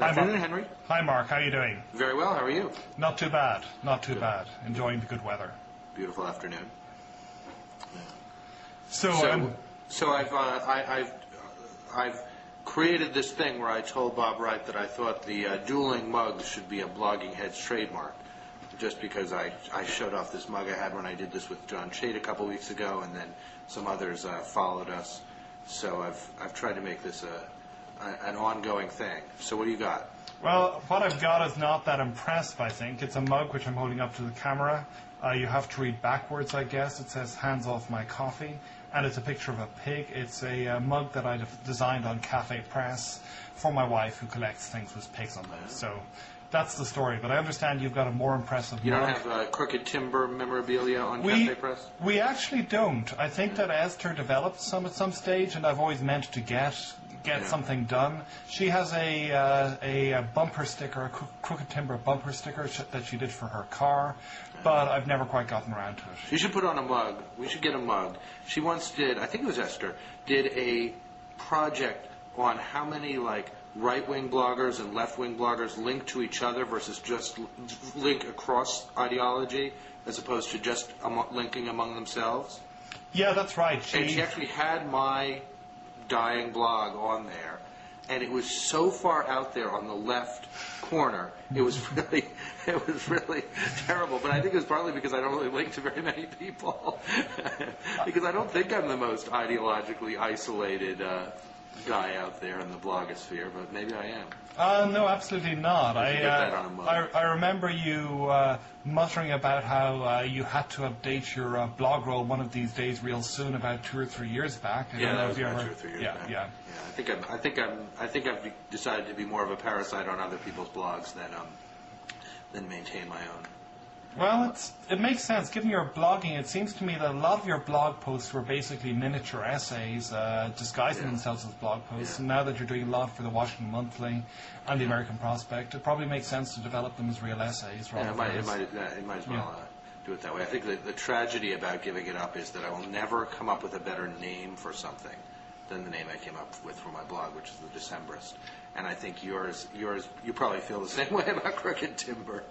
Good afternoon, Henry. Hi, Mark. How are you doing? Very well. How are you? Not too bad. Not too bad. Enjoying the good weather. Beautiful afternoon. So I've created this thing where I told Bob Wright that I thought the dueling mugs should be a Blogging Heads trademark, just because I showed off this mug I had when I did this with John Chait a couple weeks ago, and then some others followed us. So I've tried to make this an ongoing thing. So what do you got? Well, what I've got is not that impressive, I think. It's a mug which I'm holding up to the camera. You have to read backwards, I guess. It says, "Hands off my coffee." And it's a picture of a pig. It's a mug that I designed on Cafe Press for my wife, who collects things with pigs on them. So that's the story. But I understand you've got a more impressive mug. You don't have Crooked Timber memorabilia on Cafe Press? We actually don't. I think that Esther developed some at some stage, and I've always meant to get something done. She has a bumper sticker, a Crooked Timber bumper sticker that she did for her car, but I've never quite gotten around to it. You should put on a mug. We should get a mug. She once did, I think it was Esther, did a project on how many right-wing bloggers and left-wing bloggers link to each other versus just link across ideology as opposed to just linking among themselves. Yeah, that's right. And she actually had my dying blog on there, and it was so far out there on the left corner. It was really terrible. But I think it was partly because I don't really link to very many people, because I don't think I'm the most ideologically isolated guy out there in the blogosphere, but maybe I am. No, absolutely not. I remember you muttering about how you had to update your blog roll one of these days real soon, about 2 or 3 years back. Yeah, that was about 2 or 3 years back. Yeah. I think I've decided to be more of a parasite on other people's blogs than maintain my own. Well, it makes sense. Given your blogging, it seems to me that a lot of your blog posts were basically miniature essays disguising themselves as blog posts. And now that you're doing a lot for the Washington Monthly and the American Prospect, it probably makes sense to develop them as real essays. It might as well do it that way. I think the tragedy about giving it up is that I will never come up with a better name for something than the name I came up with for my blog, which is The Decemberist. And I think yours, you probably feel the same way about Crooked Timber.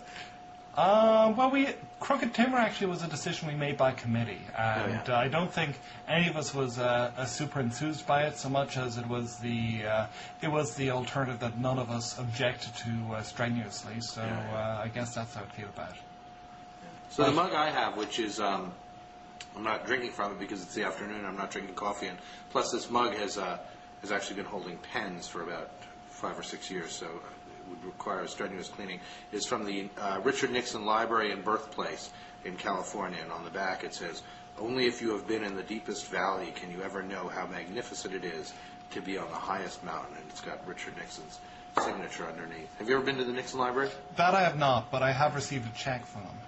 Crooked Timber actually was a decision we made by committee, and I don't think any of us was super enthused by it so much as it was the alternative that none of us objected to strenuously. So I guess that's how I feel about it. So the mug I have, which is I'm not drinking from it because it's the afternoon. I'm not drinking coffee, and plus this mug has actually been holding pens for about 5 or 6 years, so would require a strenuous cleaning, is from the Richard Nixon Library and Birthplace in California. And on the back it says, "Only if you have been in the deepest valley can you ever know how magnificent it is to be on the highest mountain." And it's got Richard Nixon's signature underneath. Have you ever been to the Nixon Library? That I have not, but I have received a check from them.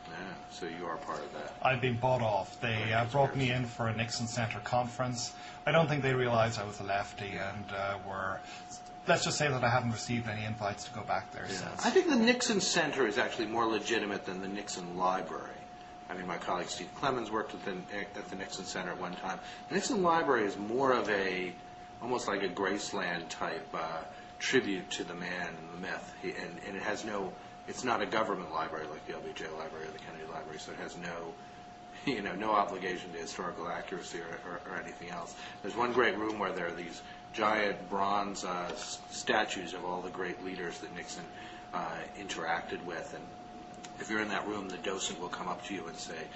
Yeah, so you are part of that. I've been bought off. They brought me in for a Nixon Center conference. I don't think they realized I was a lefty and let's just say that I haven't received any invites to go back there since. I think the Nixon Center is actually more legitimate than the Nixon Library. I mean, my colleague Steve Clemens worked at the Nixon Center at one time. The Nixon Library is more of almost like a Graceland type tribute to the man and the myth. And it has it's not a government library like the LBJ Library or the Kennedy Library, so it has no obligation to historical accuracy or anything else. There's one great room where there are these giant bronze statues of all the great leaders that Nixon interacted with, and if you're in that room, the docent will come up to you and say,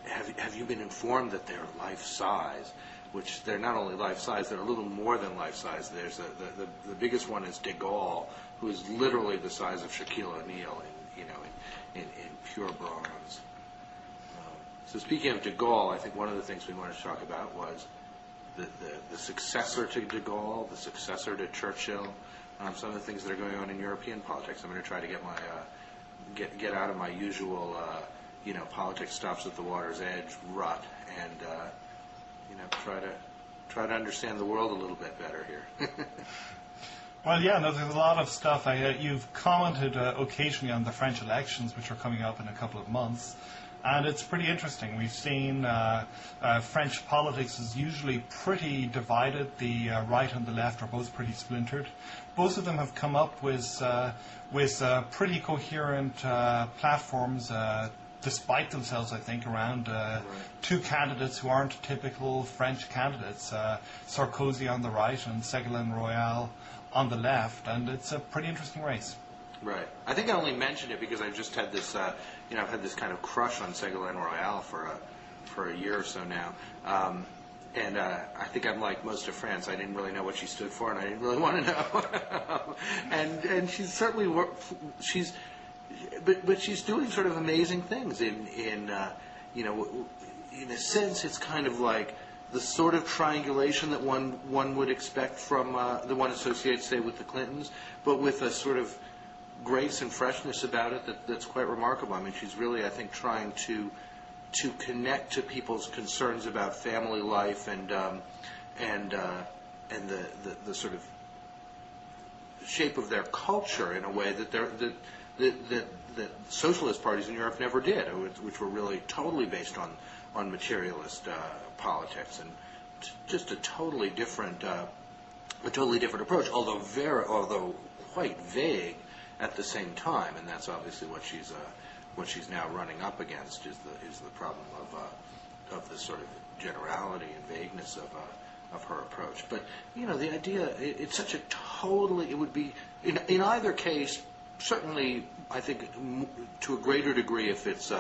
have you been informed that they're life-size? Which they're not only life-size, they're a little more than life-size. There's the biggest one is de Gaulle, who is literally the size of Shaquille O'Neal in pure bronze. So speaking of de Gaulle, I think one of the things we wanted to talk about was the successor to de Gaulle, the successor to Churchill, some of the things that are going on in European politics. I'm going to try to get out of my usual politics stops at the water's edge rut and try to understand the world a little bit better here. Well, there's a lot of stuff. You've commented occasionally on the French elections, which are coming up in a couple of months. And it's pretty interesting. We've seen French politics is usually pretty divided. The right and the left are both pretty splintered. Both of them have come up with pretty coherent platforms, despite themselves, I think, around two candidates who aren't typical French candidates, Sarkozy on the right and Segolene Royal on the left, and it's a pretty interesting race. Right. I think I only mentioned it because I just had this, I've had this kind of crush on Segolene Royal for a year or so now. And I think I'm like most of France. I didn't really know what she stood for, and I didn't really want to know. and she's certainly but she's doing sort of amazing things. In a sense, it's kind of like the sort of triangulation that one would expect from the one associated, say, with the Clintons, but with a sort of grace and freshness about it that's quite remarkable. I mean, she's really, I think, trying to connect to people's concerns about family life and the sort of shape of their culture in a way that socialist parties in Europe never did, which were really totally based on materialist politics, and just a totally different approach, although quite vague at the same time, and that's obviously what she's now running up against is the problem of the sort of generality and vagueness of her approach. But the idea, it's such a totally, it would be in either case, certainly I think to a greater degree if it's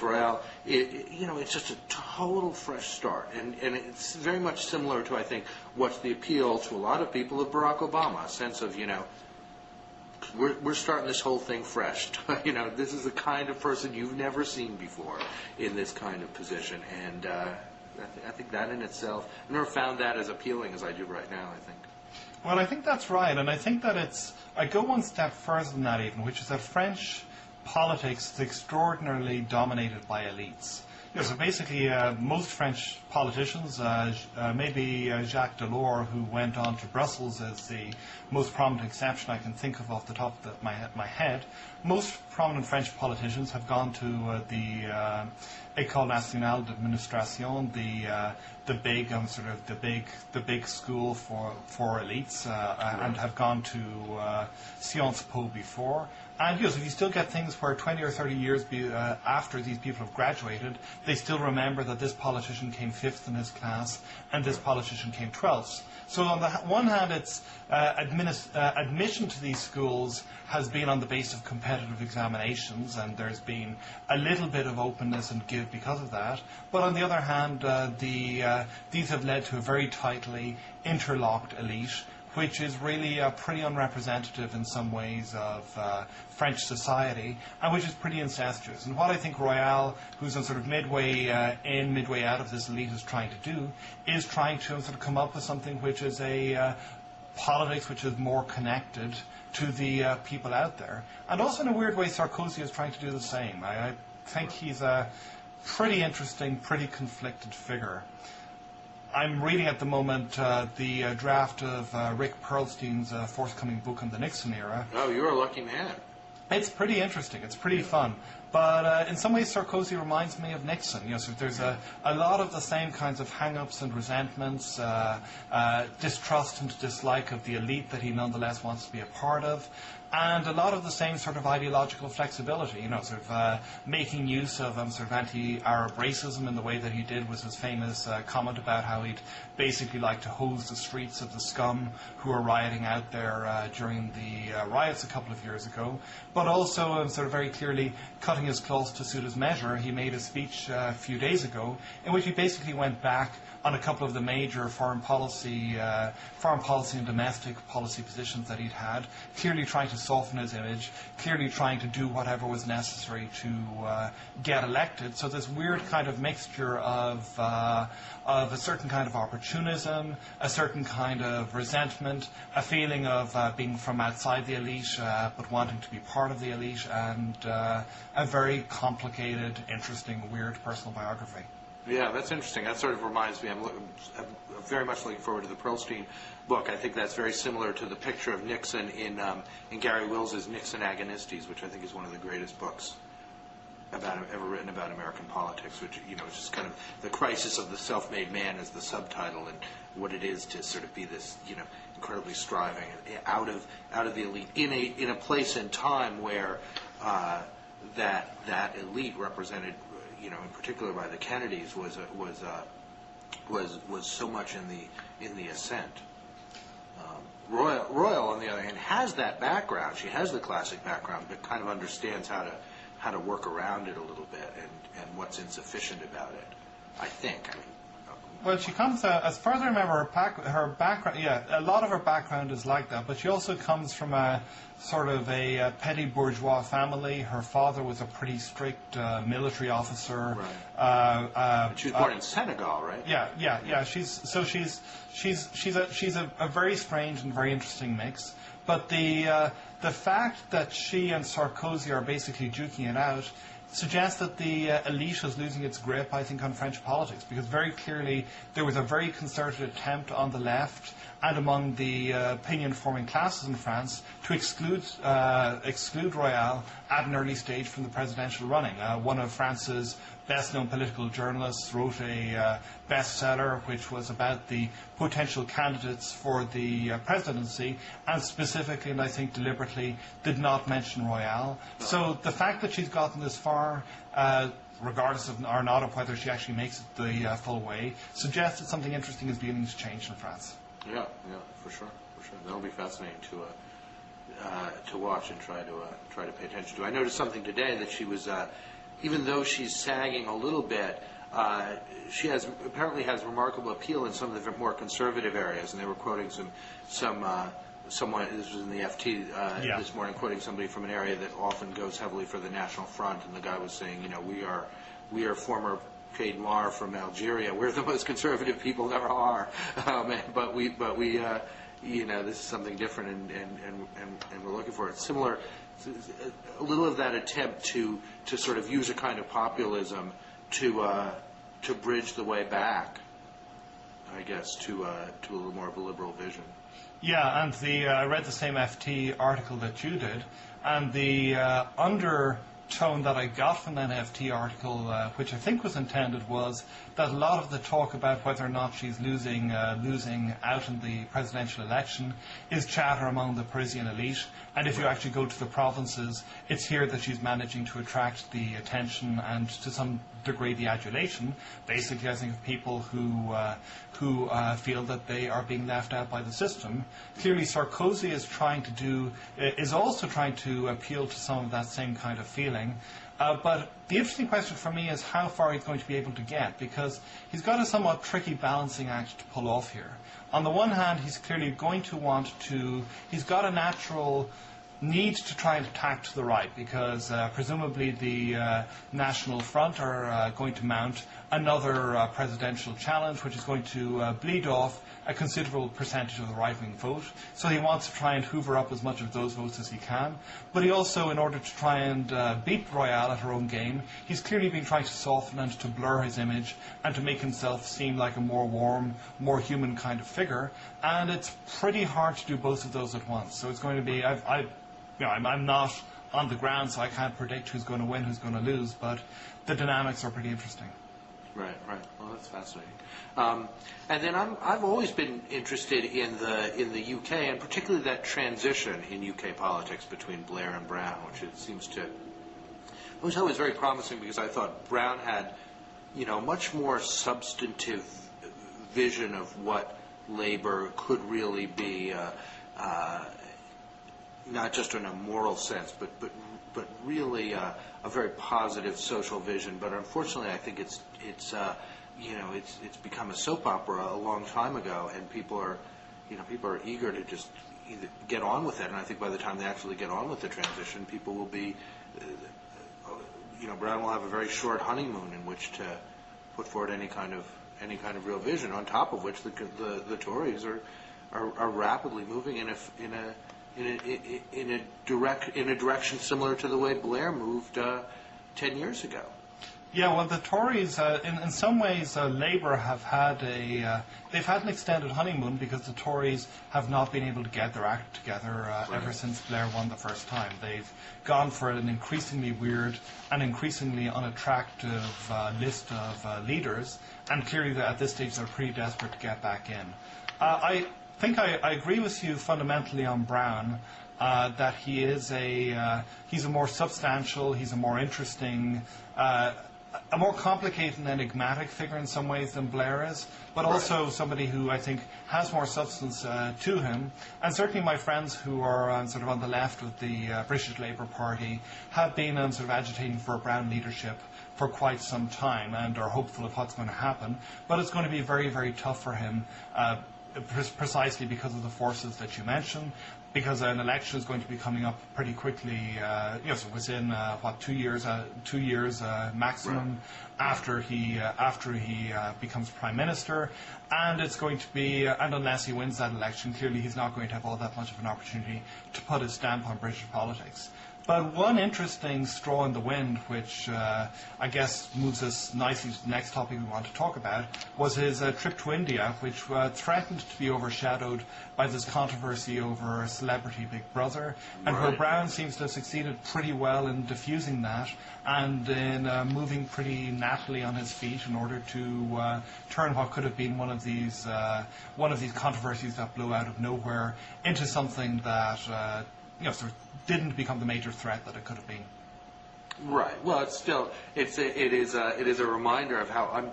Royale, it's just a total fresh start, and it's very much similar to, I think, what's the appeal to a lot of people of Barack Obama, a sense of we're starting this whole thing fresh. This is the kind of person you've never seen before in this kind of position, and I think that in itself, I've never found that as appealing as I do right now, I think. Well, I think that's right, and I think that I go one step further than that even, which is that French politics is extraordinarily dominated by elites. So basically, most French politicians, maybe Jacques Delors, who went on to Brussels as the most prominent exception I can think of off the top of my head, most prominent French politicians have gone to the École Nationale d'Administration, the big school for elites, and have gone to Sciences Po before. And so you still get things where 20 or 30 years after these people have graduated, they still remember that this politician came 5th in his class and this politician came 12th. So on the one hand, it's admission to these schools has been on the basis of competitive examinations, and there's been a little bit of openness and give because of that. But on the other hand, these have led to a very tightly interlocked elite, which is really pretty unrepresentative in some ways of French society, and which is pretty incestuous. And what I think Royale, who's on sort of midway in, midway out of this elite, is trying to do, is trying to sort of come up with something which is a politics which is more connected to the people out there. And also in a weird way, Sarkozy is trying to do the same. I think he's a pretty interesting, pretty conflicted figure. I'm reading at the moment the draft of Rick Perlstein's forthcoming book on the Nixon era. Oh, you're a lucky man. It's pretty interesting. It's pretty fun. But in some ways, Sarkozy reminds me of Nixon. So there's a lot of the same kinds of hang-ups and resentments, distrust and dislike of the elite that he nonetheless wants to be a part of. And a lot of the same sort of ideological flexibility, making use of sort of anti-Arab racism in the way that he did with his famous comment about how he'd basically like to hose the streets of the scum who were rioting out there during the riots a couple of years ago. But also sort of very clearly cutting his cloth to suit his measure. He made a speech a few days ago in which he basically went back on a couple of the major foreign policy and domestic policy positions that he'd had, clearly trying to soften his image, clearly trying to do whatever was necessary to get elected. So this weird kind of mixture of a certain kind of opportunism, a certain kind of resentment, a feeling of being from outside the elite but wanting to be part of the elite, and a very complicated, interesting, weird personal biography. Yeah, that's interesting. That sort of reminds me, I'm very much looking forward to the Perlstein book. I think that's very similar to the picture of Nixon in Gary Wills's Nixon Agonistes, which I think is one of the greatest books ever written about American politics, which is just kind of the crisis of the self-made man as the subtitle, and what it is to sort of be this incredibly striving out of the elite in a place and time where that elite represented, in particular by the Kennedys, was so much in the ascent. Royal, on the other hand, has that background. She has the classic background, but kind of understands how to work around it a little bit and what's insufficient about it, I think. Well, she comes, as far as I remember, her background, a lot of her background is like that, but she also comes from a sort of a petty bourgeois family. Her father was a pretty strict military officer. Right. She was born in Senegal, right? Yeah. She's a very strange and very interesting mix. But the fact that she and Sarkozy are basically duking it out suggests that the elite is losing its grip, I think, on French politics, because very clearly there was a very concerted attempt on the left and among the opinion-forming classes in France to exclude Royal at an early stage from the presidential running. One of France's best-known political journalists wrote a bestseller which was about the potential candidates for the presidency, and specifically, and I think deliberately, did not mention Royal. So the fact that she's gotten this far, regardless of or not of whether she actually makes it the full way, suggests that something interesting is beginning to change in France. Yeah, for sure. That'll be fascinating to watch and try to pay attention to. I noticed something today that she was, even though she's sagging a little bit, she apparently has remarkable appeal in some of the more conservative areas. And they were quoting someone. This was in the FT this morning, quoting somebody from an area that often goes heavily for the National Front, and the guy was saying, we are former Pied Noir from Algeria. We're the most conservative people there are, but we this is something different, and we're looking for it. Similar, a little of that attempt to sort of use a kind of populism to bridge the way back, I guess, to a little more of a liberal vision. Yeah, and I read the same FT article that you did, and the undertone that I got from that FT article, which I think was intended, was that a lot of the talk about whether or not she's losing out in the presidential election is chatter among the Parisian elite, and if you actually go to the provinces, it's here that she's managing to attract the attention and to some degree the adulation, basically, I think, of people who feel that they are being left out by the system. Clearly, Sarkozy is also trying to appeal to some of that same kind of feeling. But the interesting question for me is how far he's going to be able to get, because he's got a somewhat tricky balancing act to pull off here. On the one hand, he's clearly going to he's got a natural need to try and attack to the right, because presumably the National Front are going to mount another presidential challenge, which is going to bleed off a considerable percentage of the right-wing vote. So he wants to try and hoover up as much of those votes as he can. But he also, in order to try and beat Royale at her own game, he's clearly been trying to soften and to blur his image and to make himself seem like a more warm, more human kind of figure. And it's pretty hard to do both of those at once. So it's going to be, I'm not on the ground, so I can't predict who's going to win, who's going to lose, but the dynamics are pretty interesting. Right. Well, that's fascinating. And then I've always been interested in the UK, and particularly that transition in UK politics between Blair and Brown, which it seems to. It was always very promising, because I thought Brown had, much more substantive vision of what Labour could really be, not just in a moral sense, but really a very positive social vision. But unfortunately, I think it's become a soap opera a long time ago, and people are eager to just either get on with it. And I think by the time they actually get on with the transition, people will be, Brown will have a very short honeymoon in which to put forward any kind of real vision. On top of which, the Tories are rapidly moving in a direction similar to the way Blair moved 10 years ago. Yeah, well, the Tories, in some ways, Labour have had they've had an extended honeymoon because the Tories have not been able to get their act together ever since Blair won the first time. They've gone for an increasingly weird and increasingly unattractive list of leaders, and clearly at this stage they're pretty desperate to get back in. I think I agree with you fundamentally on Brown. That he's a more substantial, he's a more interesting, a more complicated and enigmatic figure in some ways than Blair is, but also somebody who I think has more substance to him. And certainly my friends who are sort of on the left of the British Labour Party have been sort of agitating for Brown leadership for quite some time and are hopeful of what's going to happen. But it's going to be very, very tough for him precisely because of the forces that you mentioned, because an election is going to be coming up pretty quickly, so within 2 years, maximum after he becomes prime minister, and it's going to be, and unless he wins that election, clearly he's not going to have all that much of an opportunity to put his stamp on British politics. But one interesting straw in the wind, which I guess moves us nicely to the next topic we want to talk about, was his trip to India, which threatened to be overshadowed by this controversy over celebrity Big Brother, and where Brown seems to have succeeded pretty well in diffusing that and in moving pretty nattily on his feet in order to turn what could have been one of these controversies that blew out of nowhere into something that sort of didn't become the major threat that it could have been. Right. Well, it is a reminder of how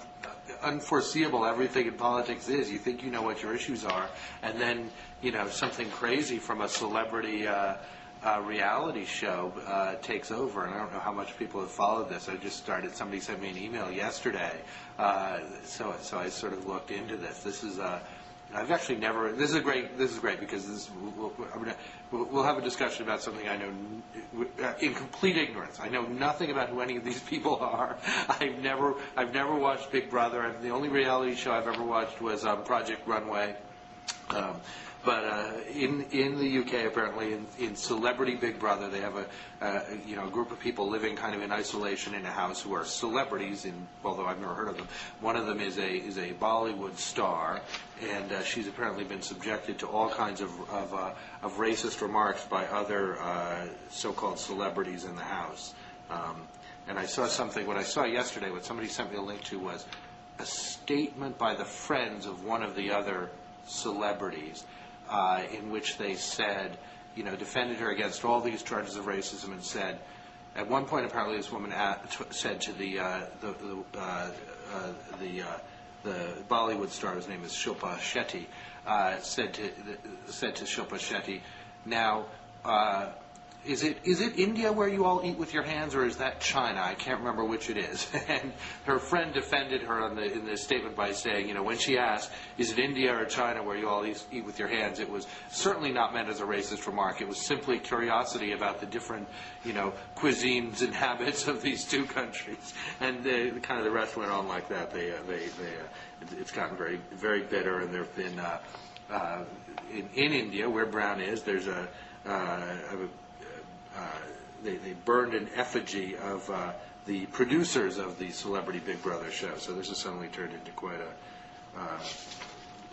unforeseeable everything in politics is. You think you know what your issues are, and then something crazy from a celebrity reality show takes over. And I don't know how much people have followed this. Somebody sent me an email yesterday, so I sort of looked into this. I've actually never. This is great because we'll have a discussion about something I know in complete ignorance. I know nothing about who any of these people are. I've never watched Big Brother. The only reality show I've ever watched was Project Runway. But in the UK, apparently, in Celebrity Big Brother, they have a group of people living kind of in isolation in a house who are celebrities. Although I've never heard of them, one of them is a Bollywood star, and she's apparently been subjected to all kinds of racist remarks by other so-called celebrities in the house. And I saw something. What I saw yesterday, what somebody sent me a link to, was a statement by the friends of one of the other celebrities. In which they said, defended her against all these charges of racism, and said, at one point apparently this woman said to the Bollywood star, whose name is Shilpa Shetty, said to Shilpa Shetty, now. Is it India where you all eat with your hands, or is that China? I can't remember which it is. And her friend defended her in the statement by saying, when she asked, is it India or China where you all eat with your hands, it was certainly not meant as a racist remark. It was simply curiosity about the different, cuisines and habits of these two countries. And kind of the rest went on like that. It's gotten very, very bitter, and there have been in India, where Brown is, there's they burned an effigy of the producers of the Celebrity Big Brother show. So this has suddenly turned into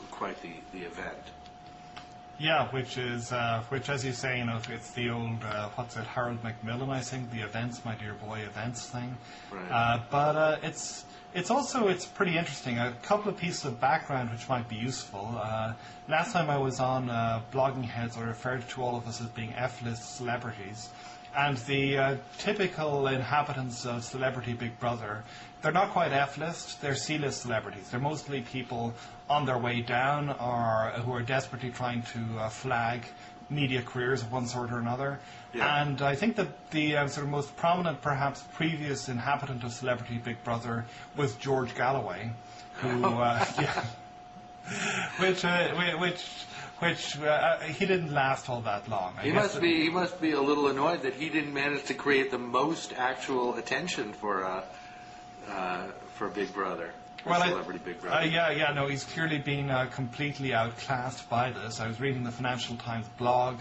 quite the event. Yeah, which, as you say, it's the old Harold Macmillan, I think, the events, my dear boy, events thing. Right. But it's pretty interesting. A couple of pieces of background which might be useful. Last time I was on Blogging Heads, I referred to all of us as being F-list celebrities. And the typical inhabitants of Celebrity Big Brother, they're not quite F-list, they're C-list celebrities. They're mostly people on their way down or who are desperately trying to flag media careers of one sort or another. Yeah. And I think that the sort of most prominent, perhaps previous inhabitant of Celebrity Big Brother was George Galloway, who, which he didn't last all that long. He must be a little annoyed that he didn't manage to create the most actual attention for Big Brother. Celebrity Big Brother. No, he's clearly been completely outclassed by this. I was reading the Financial Times blog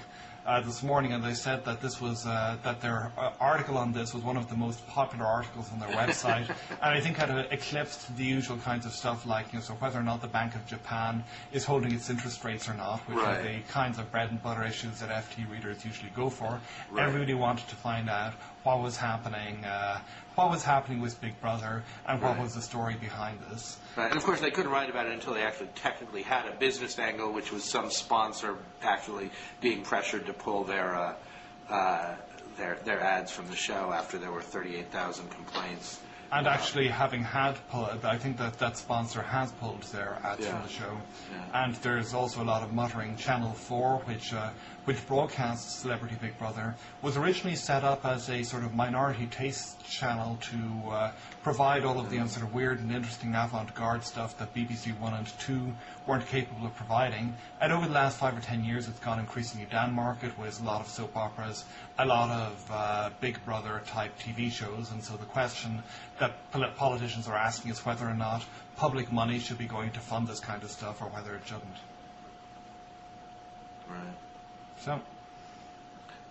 this morning, and they said that this was that their article on this was one of the most popular articles on their website, and I think had eclipsed the usual kinds of stuff like, so whether or not the Bank of Japan is holding its interest rates or not, which are the kinds of bread and butter issues that FT readers usually go for. Everybody wanted to find out what was happening with Big Brother, and what was the story behind this. Right. And of course, they couldn't write about it until they actually technically had a business angle, which was some sponsor actually being pressured to pull their ads from the show after there were 38,000 complaints. And actually having I think that sponsor has pulled their ads from the show. Yeah. And there's also a lot of muttering. Channel 4, which broadcasts Celebrity Big Brother, was originally set up as a sort of minority taste channel to provide all of the sort of weird and interesting avant-garde stuff that BBC 1 and 2 weren't capable of providing. And over the last 5 or 10 years, it's gone increasingly down market with a lot of soap operas, a lot of Big Brother type TV shows. And so the question that politicians are asking is whether or not public money should be going to fund this kind of stuff, or whether it shouldn't. Right. So.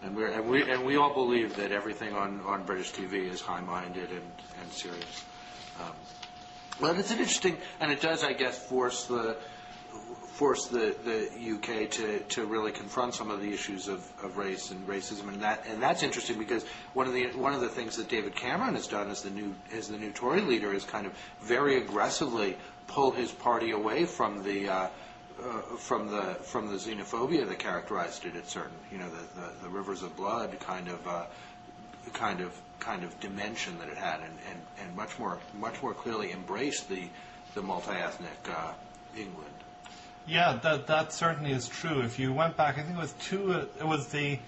And we all believe that everything on British TV is high-minded and serious. Well, it's an interesting, and it does, I guess, force the UK to really confront some of the issues of race and racism, and that's interesting because one of the things that David Cameron has done as the new Tory leader is kind of very aggressively pull his party away from the xenophobia that characterized it at certain, the rivers of blood kind of dimension that it had, and much more clearly embraced the multi-ethnic England. Yeah, that certainly is true. If you went back, I think it was the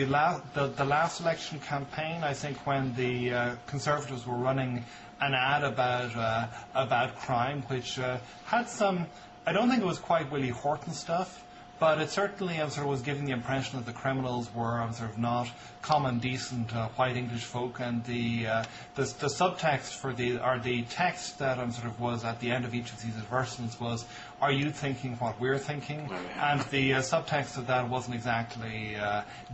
last election campaign, I think, when the Conservatives were running an ad about crime, which had some. I don't think it was quite Willie Horton stuff, but it certainly sort of was giving the impression that the criminals were sort of not common, decent white English folk, and the subtext the text that sort of was at the end of each of these advertisements was, "Are you thinking what we're thinking?" And the subtext of that wasn't exactly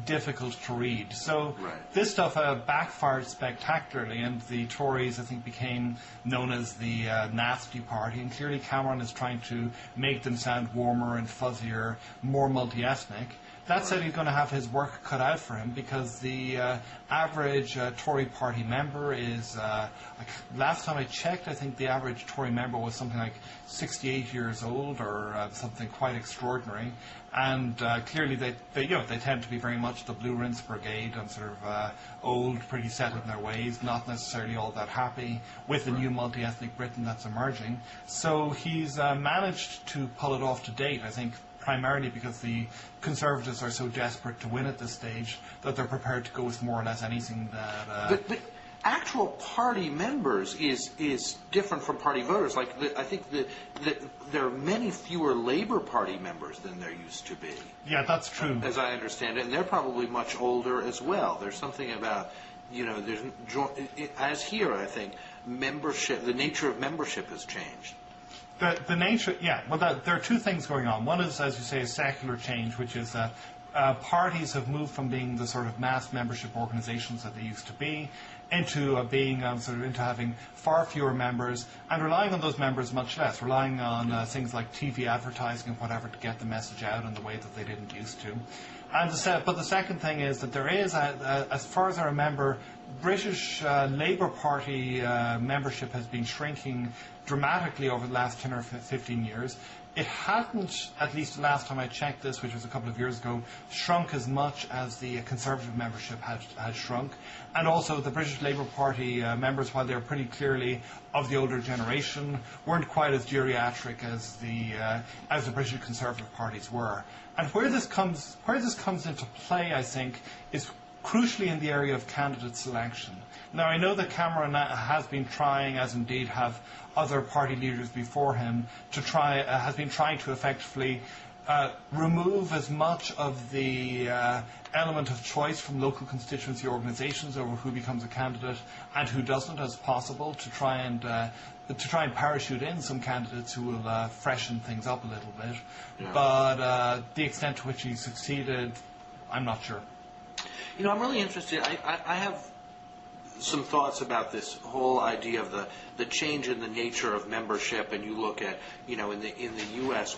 difficult to read. So this stuff backfired spectacularly, and the Tories, I think, became known as the nasty party, and clearly Cameron is trying to make them sound warmer and fuzzier, more multi-ethnic. That said, he's going to have his work cut out for him, because the average Tory party member is, last time I checked, I think the average Tory member was something like 68 years old, or something quite extraordinary. And clearly they tend to be very much the Blue Rinse Brigade, and sort of old, pretty settled in their ways, not necessarily all that happy with the new multi-ethnic Britain that's emerging. So he's managed to pull it off to date, I think, primarily because the Conservatives are so desperate to win at this stage that they're prepared to go with more or less anything that... But actual party members is different from party voters. Like, I think there are many fewer Labour Party members than there used to be. Yeah, that's true. As I understand it, and they're probably much older as well. There's something about, as here, I think, membership, the nature of membership has changed. The nature, there are two things going on. One is, as you say, a secular change, which is that parties have moved from being the sort of mass membership organisations that they used to be into into having far fewer members, and relying on those members much less, relying on things like TV advertising and whatever to get the message out in the way that they didn't used to. But the second thing is that there is, as far as I remember, British Labour Party membership has been shrinking dramatically over the last 10 or 15 years. It hadn't, at least the last time I checked this, which was a couple of years ago, shrunk as much as the Conservative membership had shrunk. And also the British Labour Party members, while they're pretty clearly of the older generation, weren't quite as geriatric as the British Conservative parties were. And where this comes into play, I think, is crucially in the area of candidate selection. Now, I know that Cameron has been trying, as indeed have other party leaders before him, has been trying to effectively remove as much of the element of choice from local constituency organisations over who becomes a candidate and who doesn't as possible, to try and parachute in some candidates who will freshen things up a little bit. Yeah. But the extent to which he succeeded, I'm not sure. You know, I'm really interested. I have some thoughts about this whole idea of the change in the nature of membership, and you look at, you know, in the U.S.,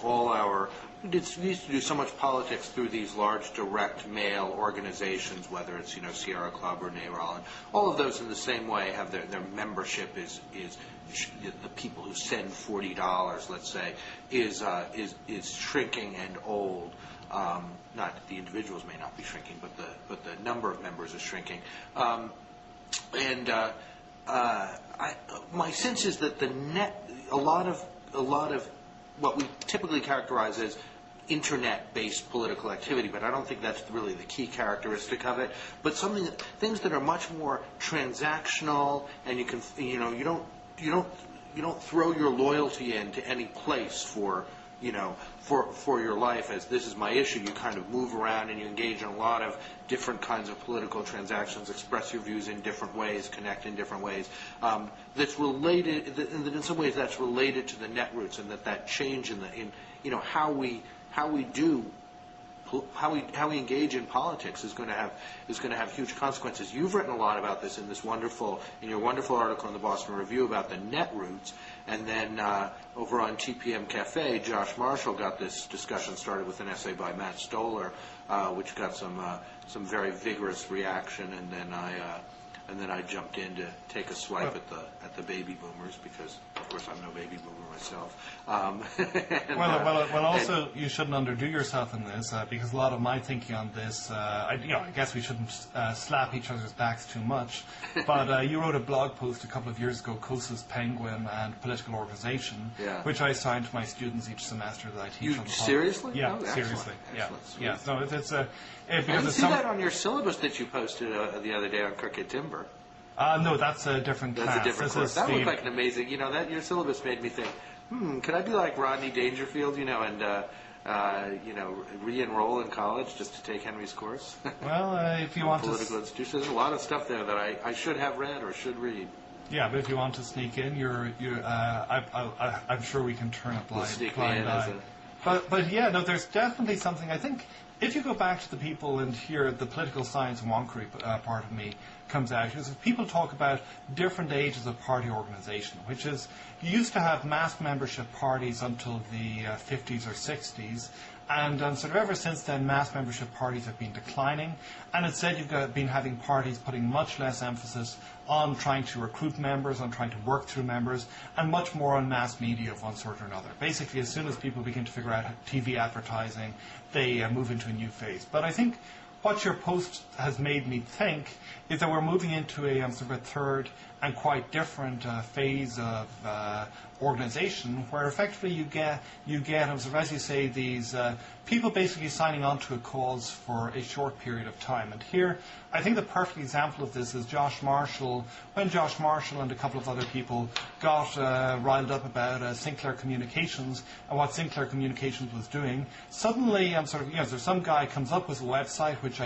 we used to do so much politics through these large direct mail organizations, whether it's, you know, Sierra Club or NARAL, and all of those in the same way have their membership is the people who send $40, let's say, is shrinking and old. Not the individuals may not be shrinking, but the number of members is shrinking. My sense is that a lot of what we typically characterize as internet-based political activity, but I don't think that's really the key characteristic of it. But things that are much more transactional, and you don't throw your loyalty into any place for your life as this is my issue. You kind of move around and you engage in a lot of different kinds of political transactions, express your views in different ways, connect in different ways. That's related, and in some ways that's related to the netroots, and that change in how we engage in politics is going to have huge consequences. You've written a lot about this in your wonderful article in the Boston Review about the netroots, and then over on TPM Cafe, Josh Marshall got this discussion started with an essay by Matt Stoller, which got some very vigorous reaction, and then I jumped in to take a swipe at the baby boomers, because of course I'm no baby boomer myself. Also you shouldn't underdo yourself in this, because a lot of my thinking on this, I guess we shouldn't slap each other's backs too much, but you wrote a blog post a couple of years ago, COSA's Penguin and Political Organisation, yeah, which I assign to my students each semester that I teach on the seriously? Yeah, oh, seriously. Excellent. Yeah. So it's I didn't see that on your syllabus that you posted the other day on Crooked Timber. No, that's a different class. That's a different course. That looked like an amazing, that your syllabus made me think, could I be like Rodney Dangerfield, and re-enroll in college just to take Henry's course? Well, if you want political institutions, there's a lot of stuff there that I should have read or should read. Yeah, but if you want to sneak in, I'm sure we can turn a blind eye. But yeah, no, there's definitely something. I think if you go back to the people, and here the political science and wonkery part of me comes out, is if people talk about different ages of party organisation, which is, you used to have mass membership parties until the 50s or 60s, and sort of ever since then mass membership parties have been declining, and instead you've been having parties putting much less emphasis on trying to recruit members, on trying to work through members, and much more on mass media of one sort or another. Basically, as soon as people begin to figure out TV advertising, they move into a new phase. But I think what your post has made me think is that we're moving into a sort of a third and quite different phase of organisation, where effectively you get sort of, as you say, these people basically signing on to a cause for a short period of time. And here, I think the perfect example of this is Josh Marshall. When Josh Marshall and a couple of other people got riled up about Sinclair Communications and what Sinclair Communications was doing, suddenly there's some guy comes up with a website which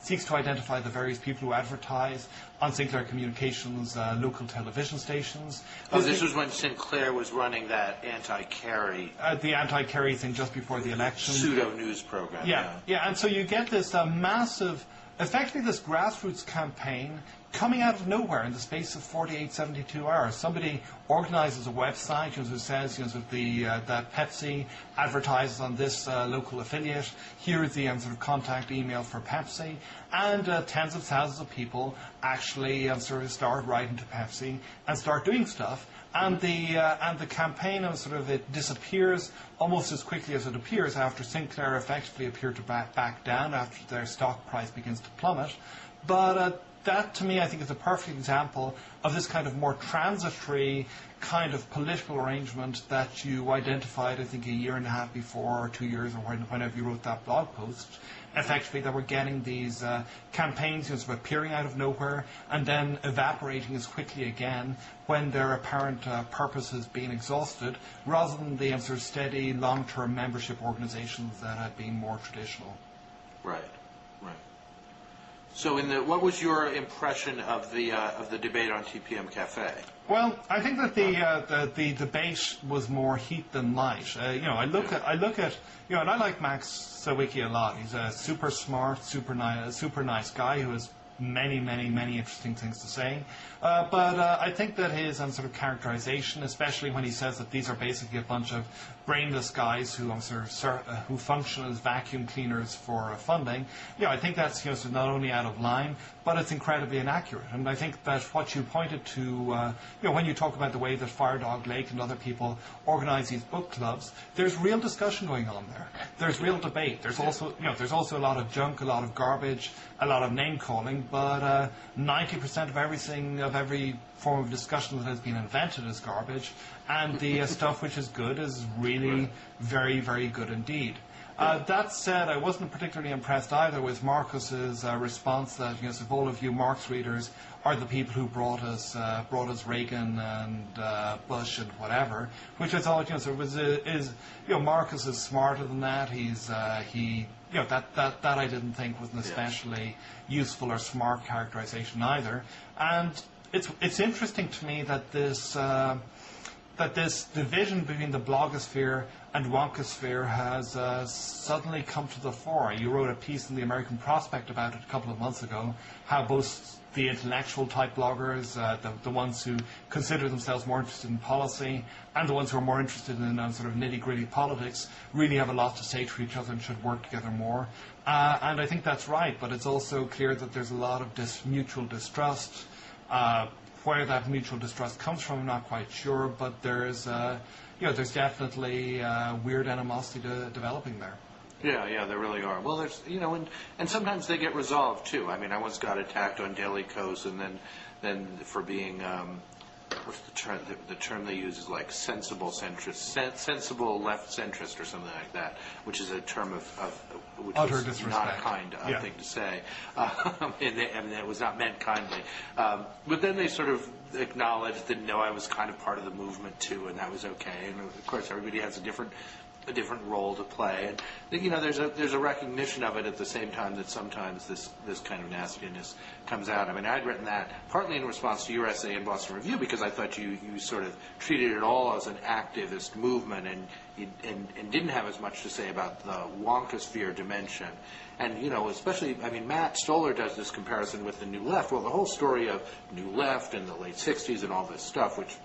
seeks to identify the various people who advertise on Sinclair Communications local television stations. This was when Sinclair was running that anti-Kerry... the anti-Kerry thing just before the election. Pseudo-news program. Yeah, and so you get this massive, effectively this grassroots campaign coming out of nowhere in the space of 48, 72 hours. Somebody organizes a website who says that Pepsi advertises on this local affiliate. Here is the sort of contact email for Pepsi, and tens of thousands of people actually sort of start writing to Pepsi and start doing stuff. And the campaign it disappears almost as quickly as it appears after Sinclair effectively appear to back down after their stock price begins to plummet. But that, to me, I think is a perfect example of this kind of more transitory kind of political arrangement that you identified, I think, a year and a half before, or 2 years, or whenever you wrote that blog post. Effectively, that we're getting these campaigns, sort of appearing out of nowhere and then evaporating as quickly again when their apparent purpose has been exhausted, rather than the sort of steady, long-term membership organizations that have been more traditional. Right. So, what was your impression of the debate on TPM Cafe? Well, I think that the debate was more heat than light. I look at and I like Max Sawicki a lot. He's a super smart, super nice guy who has many interesting things to say. But I think that his sort of characterization, especially when he says that these are basically a bunch of brainless guys who who function as vacuum cleaners for funding, I think that's not only out of line, but it's incredibly inaccurate. And I think that what you pointed to, when you talk about the way that Firedog Lake and other people organize these book clubs, there's real discussion going on there. There's real debate. There's also a lot of junk, a lot of garbage, a lot of name calling, but 90% of every form of discussion that has been invented is garbage, and the stuff which is good is really very, very good indeed. That said, I wasn't particularly impressed either with Marcus's response that if all of you Marx readers are the people who brought us Reagan and Bush and whatever, which I thought Marcus is smarter than that. That I didn't think was an especially useful or smart characterization either. And it's interesting to me that this division between the blogosphere and wonkosphere has suddenly come to the fore. You wrote a piece in the American Prospect about it a couple of months ago, how both the intellectual type bloggers, the ones who consider themselves more interested in policy, and the ones who are more interested in sort of nitty-gritty politics, really have a lot to say to each other and should work together more. And I think that's right, but it's also clear that there's a lot of mutual distrust. Where that mutual distrust comes from, I'm not quite sure, but there's definitely weird animosity developing there. Yeah, there really are. Well, there's, and sometimes they get resolved too. I mean, I once got attacked on Daily Kos, and then for being, what's the term? The term they use is like sensible centrist, sensible left centrist, or something like that, which is a term of which utter was disrespect. not a kind thing to say. And it was not meant kindly. But then they sort of acknowledged that no, I was kind of part of the movement too, and that was okay. And of course, everybody has a different role to play, and there's a recognition of it at the same time that sometimes this kind of nastiness comes out. I mean, I'd written that partly in response to your essay in Boston Review, because I thought you sort of treated it all as an activist movement, and didn't have as much to say about the wonkosphere dimension. And especially, I mean, Matt Stoller does this comparison with the New Left. Well, the whole story of New Left in the late '60s and all this stuff, which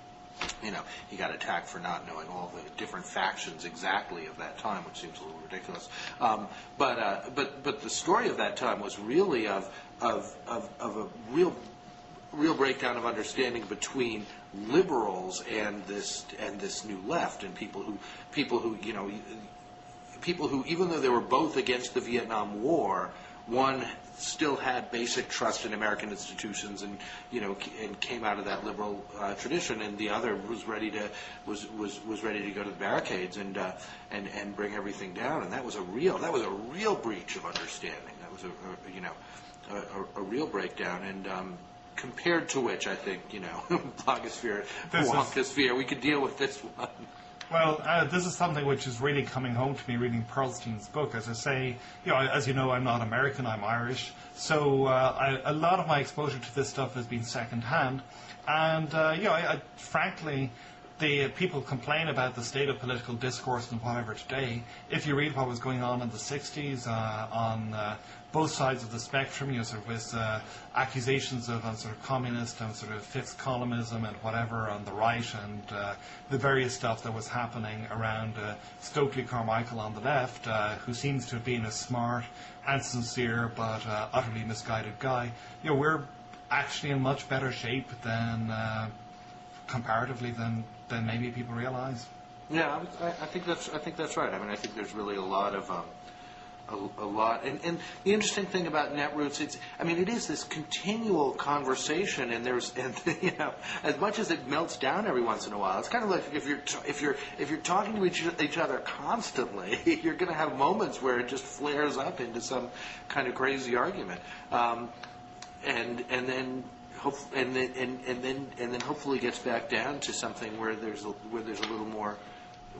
he got attacked for not knowing all the different factions exactly of that time, which seems a little ridiculous. But the story of that time was really of a real breakdown of understanding between liberals and this new left, and people who even though they were both against the Vietnam War, one still had basic trust in American institutions, and came out of that liberal tradition, and the other was ready to go to the barricades and bring everything down, and that was a real breach of understanding. That was a real breakdown, and compared to which I think blogosphere, wonkosphere, we could deal with this one. Well, this is something which is really coming home to me reading Perlstein's book. As I say, as you know, I'm not American, I'm Irish. So a lot of my exposure to this stuff has been second-hand. And, I frankly, the people complain about the state of political discourse and whatever today. If you read what was going on in the 60s on both sides of the spectrum, with accusations of sort of communist and sort of fifth columnism and whatever on the right, and the various stuff that was happening around Stokely Carmichael on the left, who seems to have been a smart and sincere but utterly misguided guy. We're actually in much better shape than comparatively than maybe people realize. Yeah, I think that's right. I mean, I think there's really a lot of a lot. And the interesting thing about netroots, it is this continual conversation, and as much as it melts down every once in a while, it's kind of like if you're talking to each other constantly, you're going to have moments where it just flares up into some kind of crazy argument, and then hopefully gets back down to something where there's a little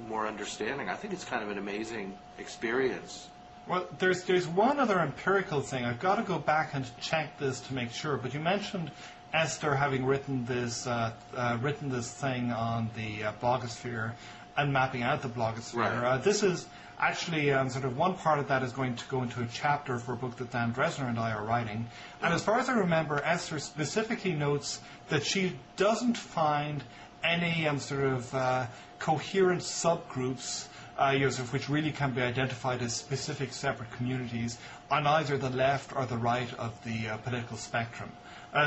more understanding. I think it's kind of an amazing experience. Well, there's one other empirical thing. I've got to go back and check this to make sure. But you mentioned Esther having written this thing on the blogosphere and mapping out the blogosphere. Right. This is actually sort of one part of that is going to go into a chapter for a book that Dan Dresner and I are writing. And as far as I remember, Esther specifically notes that she doesn't find any coherent subgroups which really can be identified as specific separate communities on either the left or the right of the political spectrum.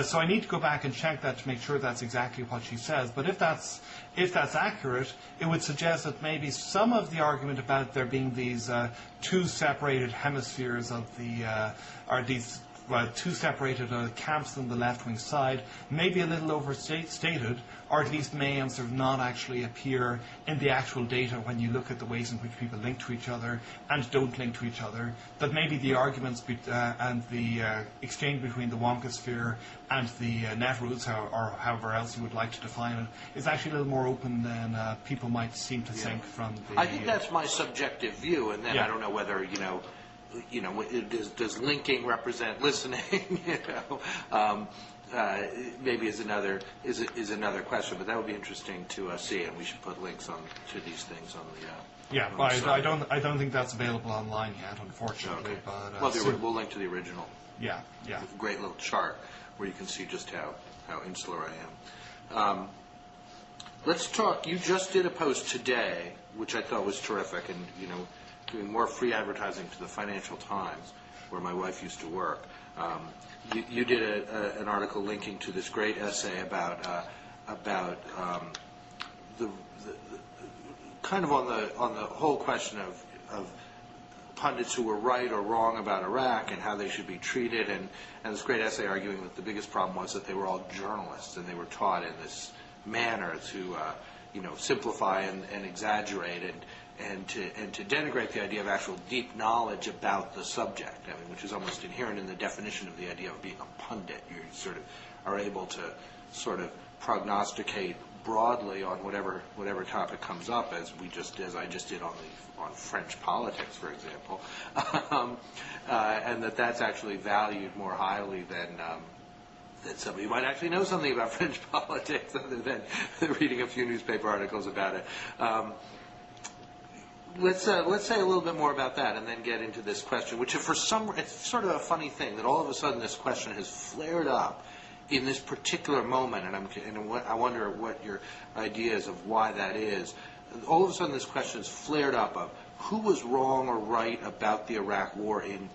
So I need to go back and check that to make sure that's exactly what she says. But if that's accurate, it would suggest that maybe some of the argument about there being these two separated hemispheres of these two separated camps on the left-wing side may be a little overstated, or at least may not actually appear in the actual data when you look at the ways in which people link to each other and don't link to each other. That maybe the arguments and the exchange between the wonkosphere and the netroots, or however else you would like to define it, is actually a little more open than people might seem to think from the... I think that's my subjective view, and then I don't know whether, does linking represent listening? Maybe is another question, but that would be interesting to see, and we should put links to these things on the. Yeah, but I don't think that's available online yet, unfortunately. Okay. But we'll link to the original. Yeah. A great little chart where you can see just how insular I am. Let's talk. You just did a post today, which I thought was terrific, and doing more free advertising to the Financial Times, where my wife used to work. You did an article linking to this great essay about the kind of on the whole question of pundits who were right or wrong about Iraq and how they should be treated, and this great essay arguing that the biggest problem was that they were all journalists and they were taught in this manner to simplify and exaggerate and to denigrate the idea of actual deep knowledge about the subject, which is almost inherent in the definition of the idea of being a pundit. You sort of are able to sort of prognosticate broadly on whatever topic comes up, as I just did on French politics, for example, and that's actually valued more highly than somebody who might actually know something about French politics, other than reading a few newspaper articles about it. Let's say a little bit more about that, and then get into this question, which it's sort of a funny thing that all of a sudden this question has flared up in this particular moment, and I wonder what your ideas of why that is. All of a sudden this question has flared up of who was wrong or right about the Iraq War in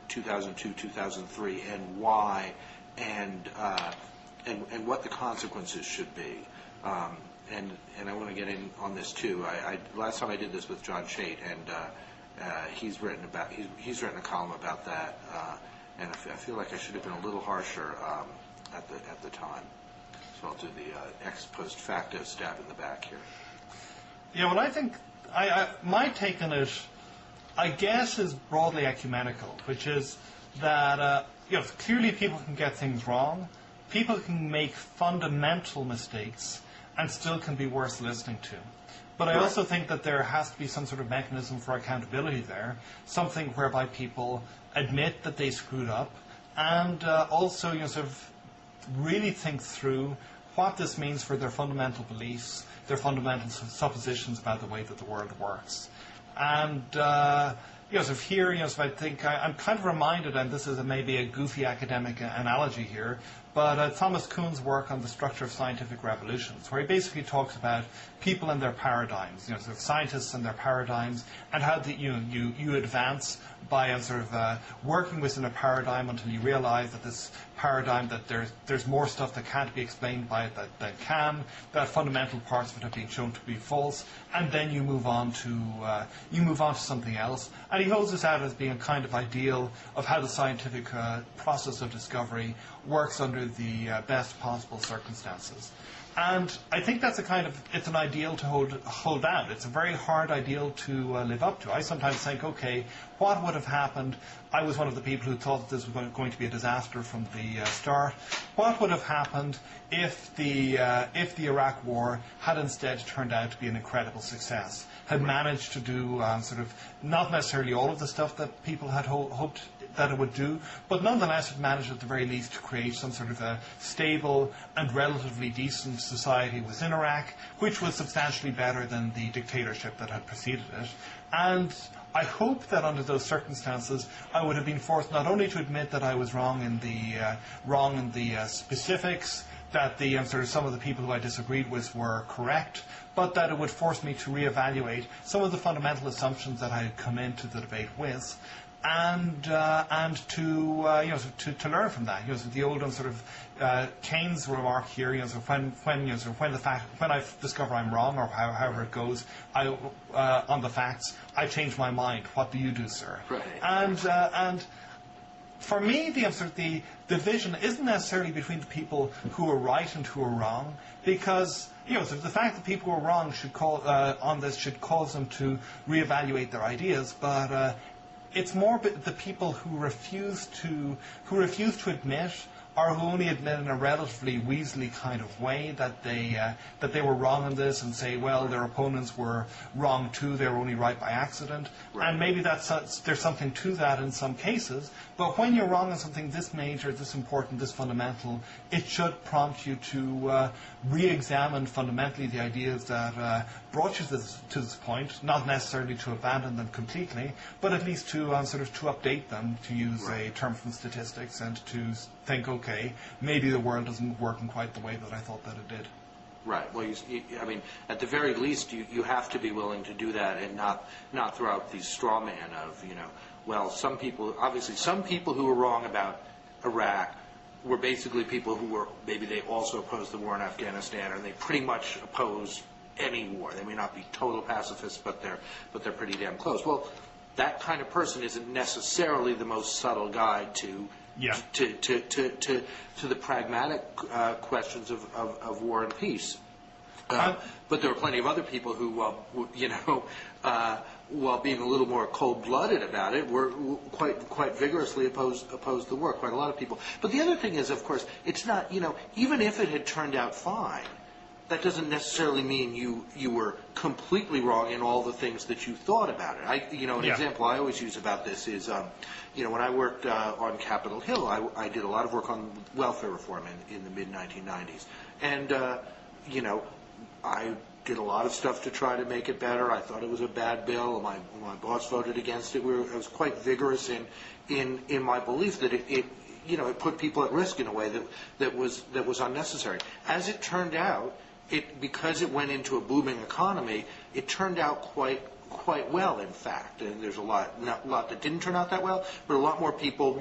2002, 2003, and why, and what the consequences should be. And I want to get in on this too. Last time I did this with John Schmitt, and he's written a column about that, and I feel like I should have been a little harsher at the time. So I'll do the ex post facto stab in the back here. Yeah, well, I think my take on it, I guess, is broadly ecumenical, which is that clearly people can get things wrong, people can make fundamental mistakes, and still can be worth listening to. But I also think that there has to be some sort of mechanism for accountability there, something whereby people admit that they screwed up, and also sort of really think through what this means for their fundamental beliefs, their fundamental suppositions about the way that the world works. And I think I'm kind of reminded, and this is maybe a goofy academic analogy here, but Thomas Kuhn's work on the structure of scientific revolutions, where he basically talks about people and their paradigms, sort of scientists and their paradigms, and how you advance by sort of working within a paradigm until you realize that this paradigm, that there's more stuff that can't be explained by it that can, that fundamental parts of it have been shown to be false, and then you move on to something else. And he holds this out as being a kind of ideal of how the scientific process of discovery works under the best possible circumstances. And I think that's it's an ideal to hold out. It's a very hard ideal to live up to. I sometimes think, okay, what would have happened? I was one of the people who thought that this was going to be a disaster from the start. What would have happened if the Iraq War had instead turned out to be an incredible success, had managed to do sort of not necessarily all of the stuff that people had hoped that it would do, but nonetheless it managed at the very least to create some sort of a stable and relatively decent society within Iraq, which was substantially better than the dictatorship that had preceded it. And I hope that under those circumstances I would have been forced not only to admit that I was wrong in the specifics, that the sort of some of the people who I disagreed with were correct, but that it would force me to reevaluate some of the fundamental assumptions that I had come into the debate with, and to learn from that. The old sort of Keynes remark here. When I discover I'm wrong, or however it goes, on the facts, I change my mind. What do you do, sir? Right. And for me, the division isn't necessarily between the people who are right and who are wrong, because the fact that people who are wrong on this should cause them to reevaluate their ideas, but it's more the people who refuse to admit, or who only admit in a relatively weaselly kind of way that they were wrong on this, and say, well, their opponents were wrong too, they were only right by accident. Right. And maybe there's something to that in some cases, but when you're wrong on something this major, this important, this fundamental, it should prompt you to re-examine fundamentally the ideas that brought you to this point, not necessarily to abandon them completely, but at least to to update them, to use a term from statistics, and to think, okay, maybe the world doesn't work in quite the way that I thought that it did. Right. Well, I mean, at the very least, you have to be willing to do that, and not throw out these straw man of, well, some people who were wrong about Iraq were basically people who were, maybe they also opposed the war in Afghanistan, or they pretty much oppose any war. They may not be total pacifists, but they're pretty damn close. Well, that kind of person isn't necessarily the most subtle guide to the pragmatic questions of war and peace. But there are plenty of other people who, while being a little more cold-blooded about it, were quite vigorously opposed the war. Quite a lot of people. But the other thing is, of course, it's not, even if it had turned out fine, that doesn't necessarily mean you were completely wrong in all the things that you thought about it. An example I always use about this is, when I worked on Capitol Hill, I did a lot of work on welfare reform in the mid-1990s. And, I did a lot of stuff to try to make it better. I thought it was a bad bill. My boss voted against it. I was quite vigorous in my belief that it put people at risk in a way that was unnecessary. As it turned out, because it went into a booming economy, it turned out quite well, in fact. And there's a lot that didn't turn out that well, but a lot more people,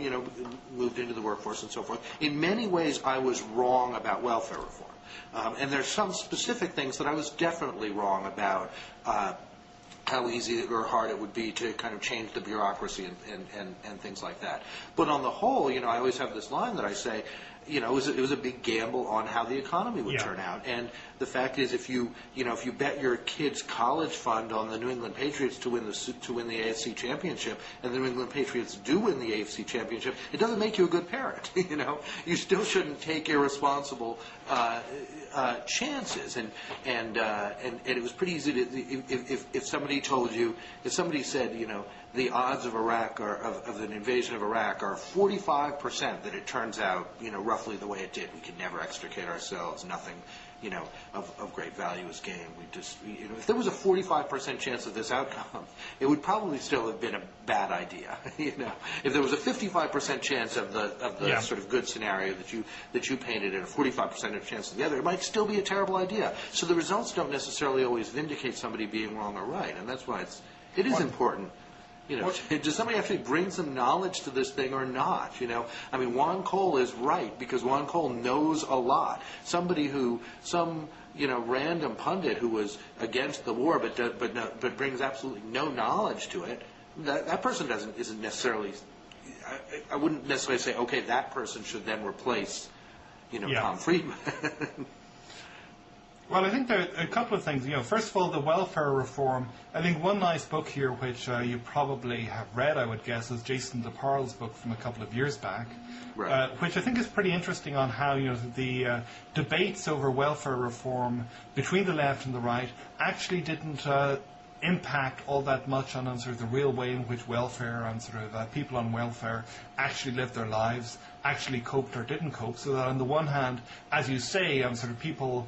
moved into the workforce and so forth. In many ways, I was wrong about welfare reform. And there's some specific things that I was definitely wrong about, how easy or hard it would be to kind of change the bureaucracy and things like that. But on the whole, I always have this line that I say, it was a big gamble on how the economy would turn out. And the fact is, if you bet your kid's college fund on the New England Patriots to win the AFC Championship, and the New England Patriots do win the AFC Championship, it doesn't make you a good parent. You still shouldn't take irresponsible chances. And it was pretty easy to, if somebody told you, if somebody said, the odds of Iraq of an invasion of Iraq are 45% that it turns out, roughly the way it did. We could never extricate ourselves. Nothing, of great value is gained. We just, if there was a 45% chance of this outcome, it would probably still have been a bad idea. If there was a 55% chance of the sort of good scenario that you painted and a 45% chance of the other, it might still be a terrible idea. So the results don't necessarily always vindicate somebody being wrong or right, and that's why it is important. Does somebody actually bring some knowledge to this thing or not? I mean, Juan Cole is right because Juan Cole knows a lot. Some random pundit who was against the war but brings absolutely no knowledge to it. That person isn't necessarily. I wouldn't necessarily say, okay, that person should then replace, Tom Friedman. Well, I think there are a couple of things. First of all, the welfare reform. I think one nice book here, which you probably have read, I would guess, is Jason DeParle's book from a couple of years back, right. Which I think is pretty interesting on how the debates over welfare reform between the left and the right actually didn't impact all that much on sort of the real way in which welfare and sort of people on welfare actually lived their lives, actually coped or didn't cope. So that on the one hand, as you say, sort of people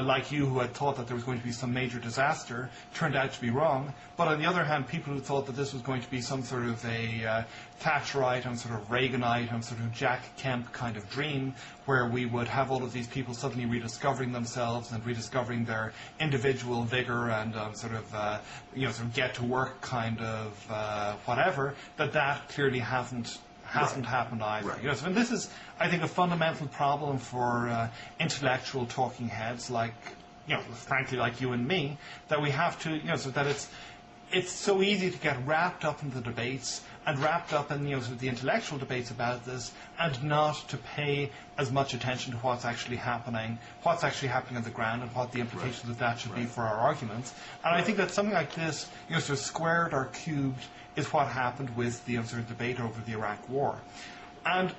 like you who had thought that there was going to be some major disaster turned out to be wrong. But on the other hand, people who thought that this was going to be some sort of a Thatcherite and sort of Reaganite and sort of Jack Kemp kind of dream where we would have all of these people suddenly rediscovering themselves and rediscovering their individual vigor and sort of get to work kind of whatever, that clearly hasn't happened either. Right. And this is, I think, a fundamental problem for intellectual talking heads like, frankly, like you and me, that we have to, so that it's so easy to get wrapped up in the debates and wrapped up in sort of the intellectual debates about this, and not to pay as much attention to what's actually happening on the ground, and what the implications of that should be for our arguments. And I think that something like this, sort of squared or cubed, is what happened with the sort of debate over the Iraq War. And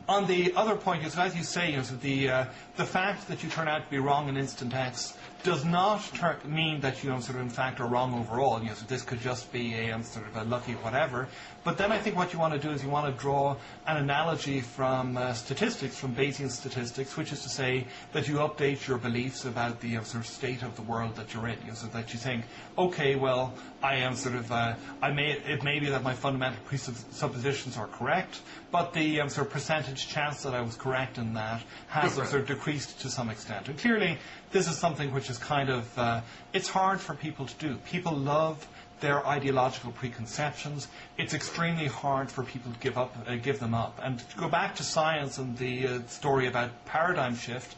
on the other point, as you say, the fact that you turn out to be wrong in instant X does not mean that you sort of in fact are wrong overall. So this could just be a sort of a lucky whatever. But then I think what you want to do is you want to draw an analogy from statistics, from Bayesian statistics, which is to say that you update your beliefs about the sort of state of the world that you're in. So that you think, okay, well, I am sort of, it may be that my fundamental presuppositions are correct, but the sort of percentage chance that I was correct in that has sort of decreased to some extent. And clearly, this is something which is kind of, it's hard for people to do. People love their ideological preconceptions. It's extremely hard for people to give them up. And to go back to science and the story about paradigm shift,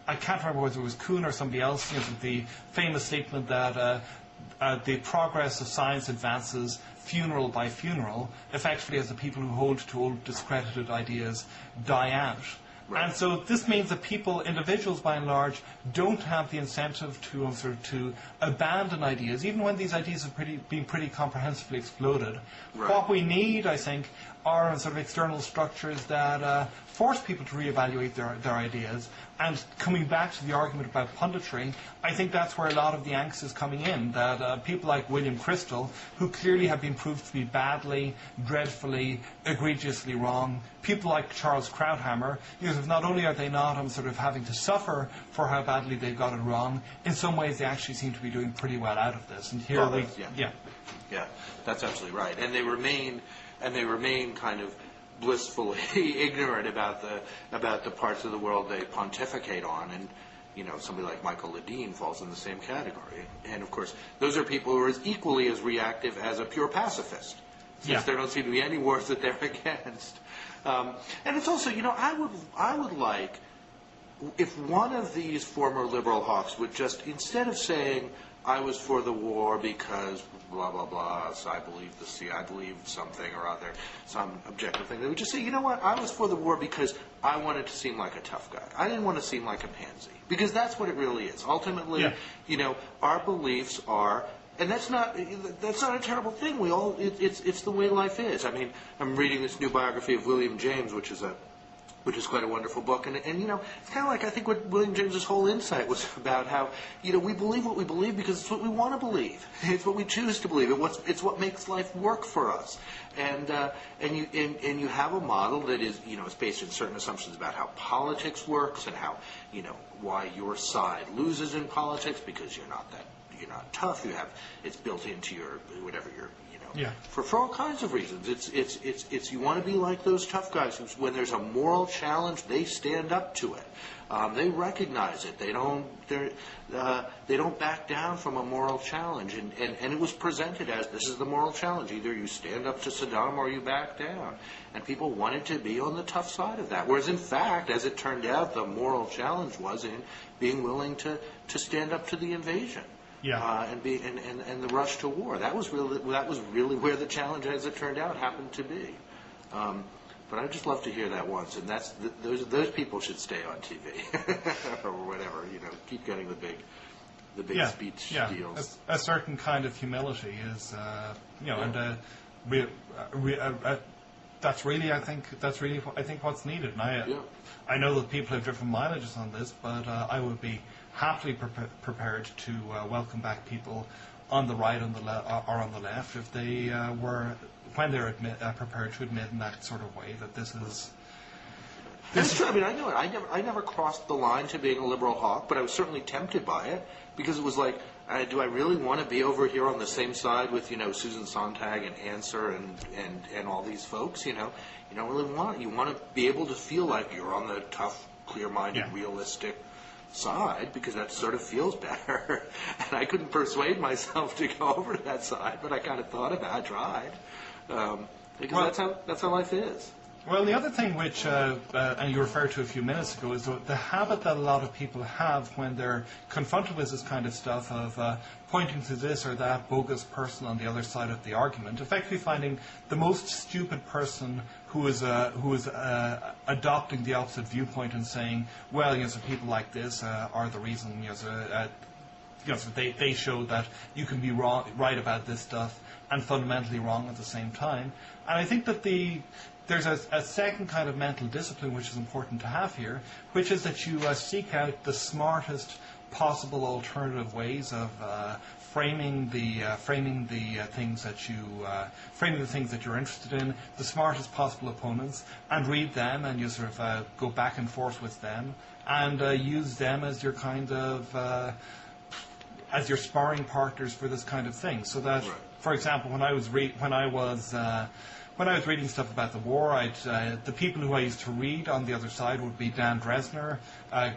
I can't remember whether it was Kuhn or somebody else, the famous statement that the progress of science advances funeral by funeral, effectively as the people who hold to old discredited ideas die out. Right. And so this means that individuals by and large, don't have the incentive to abandon ideas, even when these ideas have been pretty comprehensively exploded. Right. What we need, I think, are sort of external structures that force people to reevaluate their ideas. And coming back to the argument about punditry, I think that's where a lot of the angst is coming in, that people like William Crystal, who clearly have been proved to be badly, dreadfully, egregiously wrong, people like Charles Krauthammer, not only are they not sort of having to suffer for how badly they got it wrong, in some ways they actually seem to be doing pretty well out of this. And here Yeah, that's absolutely right. And they remain kind of blissfully ignorant about the parts of the world they pontificate on, and somebody like Michael Ledeen falls in the same category. And of course, those are people who are equally as reactive as a pure pacifist, since there don't seem to be any wars that they're against. And it's also, I would like if one of these former liberal hawks would just, instead of saying, I was for the war because blah, blah, blah, so I believe something or other, some objective thing. They would just say, you know what, I was for the war because I wanted to seem like a tough guy. I didn't want to seem like a pansy. Because that's what it really is. Ultimately, our beliefs are, and that's not a terrible thing. It's the way life is. I mean, I'm reading this new biography of William James, which is a which is quite a wonderful book. And it's kind of like I think what William James's whole insight was about how, we believe what we believe because it's what we want to believe. It's what we choose to believe. It's what makes life work for us. And you have a model that is, is based on certain assumptions about how politics works and how, why your side loses in politics because you're not tough. It's built into your, whatever your, Yeah. For all kinds of reasons. It's you want to be like those tough guys who, when there's a moral challenge, they stand up to it. They recognize it. They don't back down from a moral challenge. And it was presented as this is the moral challenge. Either you stand up to Saddam or you back down. And people wanted to be on the tough side of that. Whereas in fact, as it turned out, the moral challenge was in being willing to stand up to the invasion. Yeah. And the rush to war. That was really where the challenge, as it turned out, happened to be. But I'd just love to hear that once. And those people should stay on TV or whatever. Keep getting the big speech deals. A certain kind of humility is, and that's really I think what's needed. And I know that people have different mileages on this, but I would be happily prepared to welcome back people on the right, or on the left, if they when they're prepared to admit in that sort of way that this is. That's true. I mean, I know it. I never crossed the line to being a liberal hawk, but I was certainly tempted by it because it was like, do I really want to be over here on the same side with Susan Sontag and Answer and all these folks? You don't really want it. You want to be able to feel like you're on the tough, clear-minded, realistic side because that sort of feels better. And I couldn't persuade myself to go over to that side, but I kind of thought about it, tried, because that's how life is. Well, the other thing which, and you referred to a few minutes ago, is the habit that a lot of people have when they're confronted with this kind of stuff of pointing to this or that bogus person on the other side of the argument, effectively finding the most stupid person who is adopting the opposite viewpoint and saying, well, so people like this are the reason, so they show that you can be right about this stuff and fundamentally wrong at the same time. And I think that there's a second kind of mental discipline which is important to have here, which is that you seek out the smartest possible alternative ways of framing the things that you're interested in, the smartest possible opponents, and read them, and you sort of go back and forth with them, and use them as your kind of as your sparring partners for this kind of thing. So that, for example, when I was reading stuff about the war, the people who I used to read on the other side would be Dan Dresner,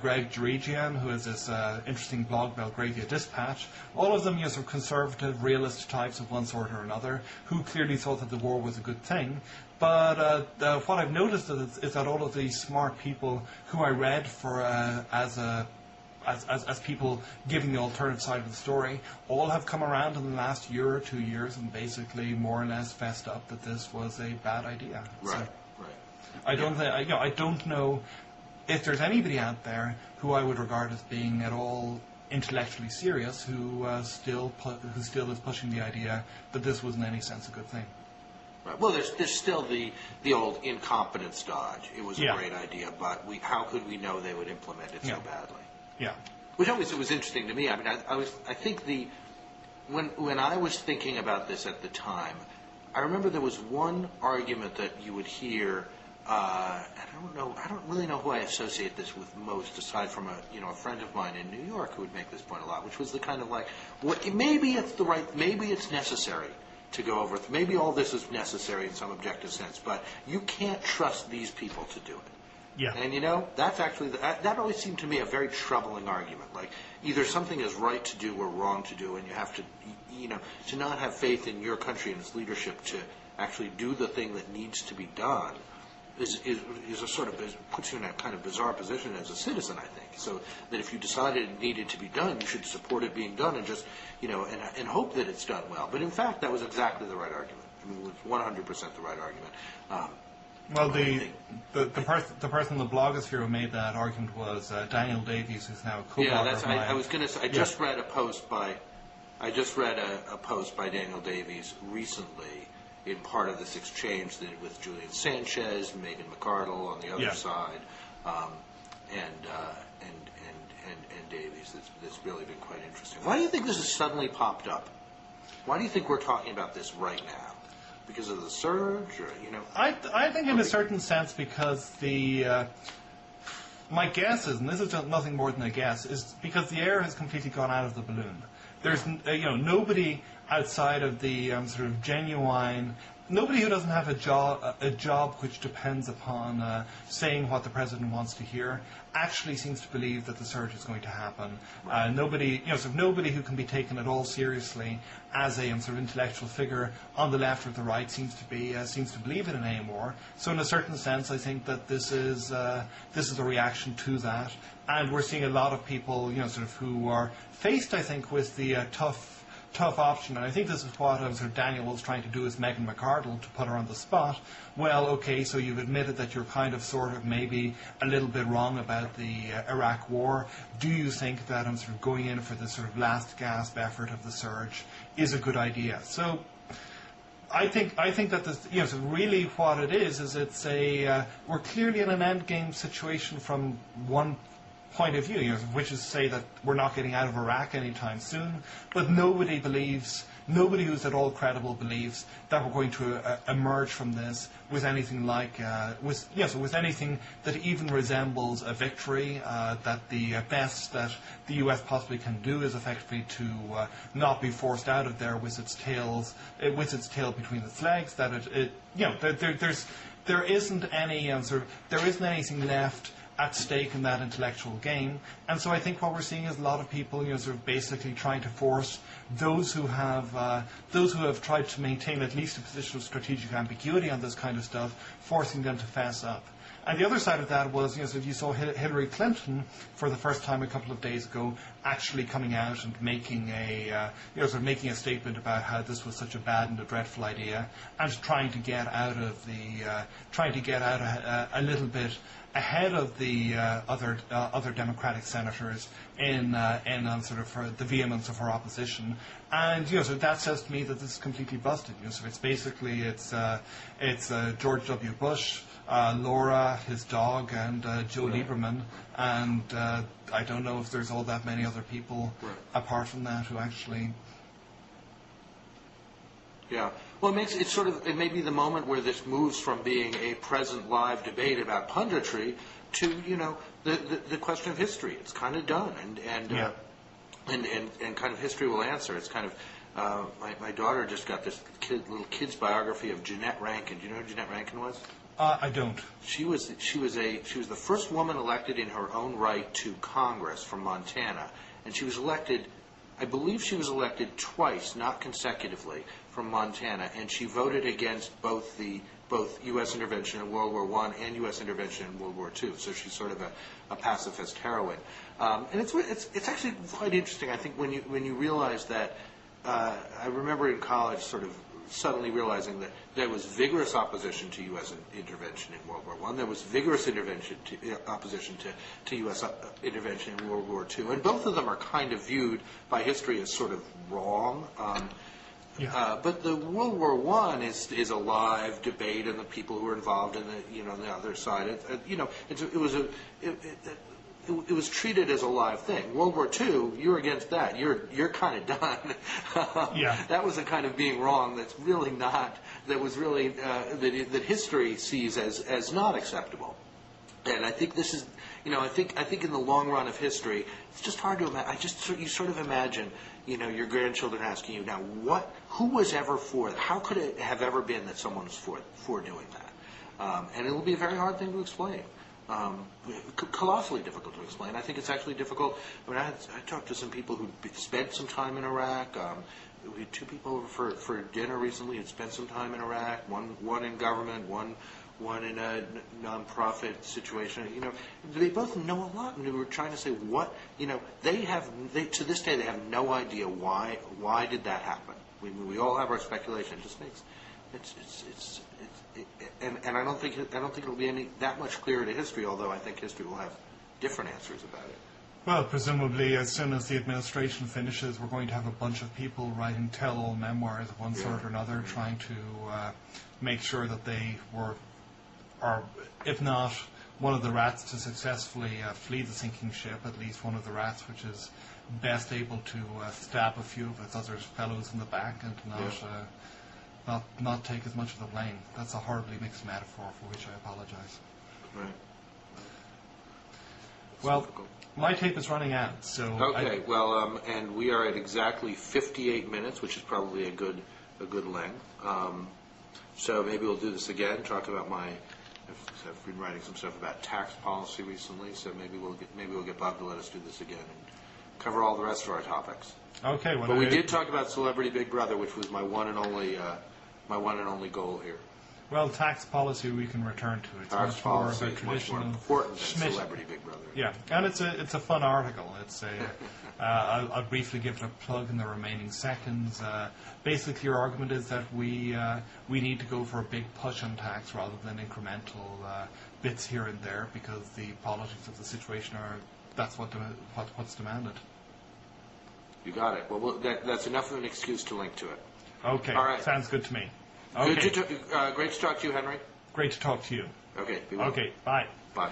Greg Jerigian, who has this interesting blog, Belgravia Dispatch. All of them, sort of conservative, realist types of one sort or another, who clearly thought that the war was a good thing. But what I've noticed is that all of these smart people who I read for as people giving the alternative side of the story, all have come around in the last year or 2 years and basically more or less fessed up that this was a bad idea. Right. I don't know if there's anybody out there who I would regard as being at all intellectually serious who still is pushing the idea that this was in any sense a good thing. Right. Well, there's still the old incompetence dodge. It was a great idea, but how could we know they would implement it so badly? Yeah. Which always was interesting to me. I mean, I think when I was thinking about this at the time, I remember there was one argument that you would hear. I don't really know who I associate this with most, aside from a friend of mine in New York who would make this point a lot, which was the kind of like, maybe it's necessary to go over. Maybe all this is necessary in some objective sense, but you can't trust these people to do it. Yeah. And that's actually that always seemed to me a very troubling argument. Like either something is right to do or wrong to do, and you have to, to not have faith in your country and its leadership to actually do the thing that needs to be done is a sort of puts you in a kind of bizarre position as a citizen, I think. So that if you decided it needed to be done, you should support it being done and just and hope that it's done well. But in fact, that was exactly the right argument. I mean, it was 100% the right argument. Well, the person in the blogosphere who made that argument was Daniel Davies, who's now a co-blogger of mine. I was going to say, I just read a post by Daniel Davies recently in part of this exchange with Julian Sanchez, Megan McArdle on the other side, and Davies. That's really been quite interesting. Why do you think this has suddenly popped up? Why do you think we're talking about this right now? Because of the surge, or I think in a certain sense because my guess is, and this is just nothing more than a guess, is because the air has completely gone out of the balloon. There's nobody outside of the sort of genuine. Nobody who doesn't have a job which depends upon saying what the president wants to hear actually seems to believe that the surge is going to happen. Nobody who can be taken at all seriously as a sort of intellectual figure on the left or the right seems to believe in it anymore. So in a certain sense, I think that this is a reaction to that, and we're seeing a lot of people, sort of who are faced, I think, with the tough option, and I think this is what sort of Daniel was trying to do with Megan McArdle, to put her on the spot. Well, okay, so you've admitted that you're kind of sort of maybe a little bit wrong about the Iraq war. Do you think that sort of going in for this sort of last gasp effort of the surge is a good idea? So I think that this, so really what it is it's we're clearly in an endgame situation from one point of view, which is to say that we're not getting out of Iraq anytime soon, but nobody who's at all credible believes that we're going to emerge from this with anything like, with anything that even resembles a victory. That the best that the U.S. possibly can do is effectively to not be forced out of there with its tail between its legs. That there isn't anything left at stake in that intellectual game, and so I think what we're seeing is a lot of people, sort of basically trying to force those who have tried to maintain at least a position of strategic ambiguity on this kind of stuff, forcing them to fess up. And the other side of that was, if you saw Hillary Clinton for the first time a couple of days ago, actually coming out and making a statement about how this was such a bad and a dreadful idea, and trying to get out a little bit ahead of the other Democratic senators in sort of the vehemence of her opposition, and so that says to me that this is completely busted. So it's basically it's George W. Bush, Laura, his dog, and Joe Lieberman, and I don't know if there's all that many other people apart from that who actually. Yeah. Well, it may be the moment where this moves from being a present live debate about punditry to, the question of history. It's kind of done, and kind of history will answer. It's kind of my daughter just got this little kid's biography of Jeanette Rankin. Do you know who Jeanette Rankin was? I don't. She was the first woman elected in her own right to Congress from Montana, and she was elected. I believe she was elected twice, not consecutively, from Montana, and she voted against both U.S. intervention in World War I and U.S. intervention in World War II. So she's sort of a pacifist heroine, and it's actually quite interesting. I think when you realize that, I remember in college sort of suddenly realizing that there was vigorous opposition to U.S. intervention in World War I. There was vigorous opposition to U.S. intervention in World War II. And both of them are kind of viewed by history as sort of wrong. But the World War I is a live debate, and the people who are involved in on the other side, it was treated as a live thing. World War II, you're against that. You're kind of done. That was a kind of being wrong. That's really not. That was really that history sees as not acceptable. And I think this is, I think in the long run of history, it's just hard to imagine. You sort of imagine, your grandchildren asking you now, who was ever for that? How could it have ever been that someone was for doing that? And it'll be a very hard thing to explain. Colossally difficult to explain. I think it's actually difficult. I talked to some people who spent some time in Iraq. We had two people over for dinner recently who'd spent some time in Iraq. One in government, one in a nonprofit situation. They both know a lot, and we were trying to say what. They to this day they have no idea why did that happen. We all have our speculation. It just makes and I don't think it'll be that much clearer to history. Although I think history will have different answers about it. Well, presumably, as soon as the administration finishes, we're going to have a bunch of people writing tell-all memoirs of one sort or another, trying to make sure that they were, or if not one of the rats to successfully flee the sinking ship, at least one of the rats which is best able to stab a few of its other fellows in the back and not take as much of the blame. That's a horribly mixed metaphor for which I apologize. Right. Well, my tape is running out, so... Okay, and we are at exactly 58 minutes, which is probably a good length. So maybe we'll do this again, talk about I've been writing some stuff about tax policy recently, so maybe we'll get Bob to let us do this again and cover all the rest of our topics. Okay, well... But we did talk about Celebrity Big Brother, which was my one and only goal here. Well, tax policy we can return to. It's Tax much more policy of a is much more traditional important than Schmitt. Celebrity Big Brother. Yeah, and it's a fun article. It's a I'll briefly give it a plug in the remaining seconds. Basically, your argument is that we need to go for a big push on tax rather than incremental bits here and there, because the politics of the situation that's what's demanded. You got it. Well, that's enough of an excuse to link to it. Okay, all right. Sounds good to me. Okay. Great to talk to you, Henry. Great to talk to you. Okay, be well. Okay, bye. Bye.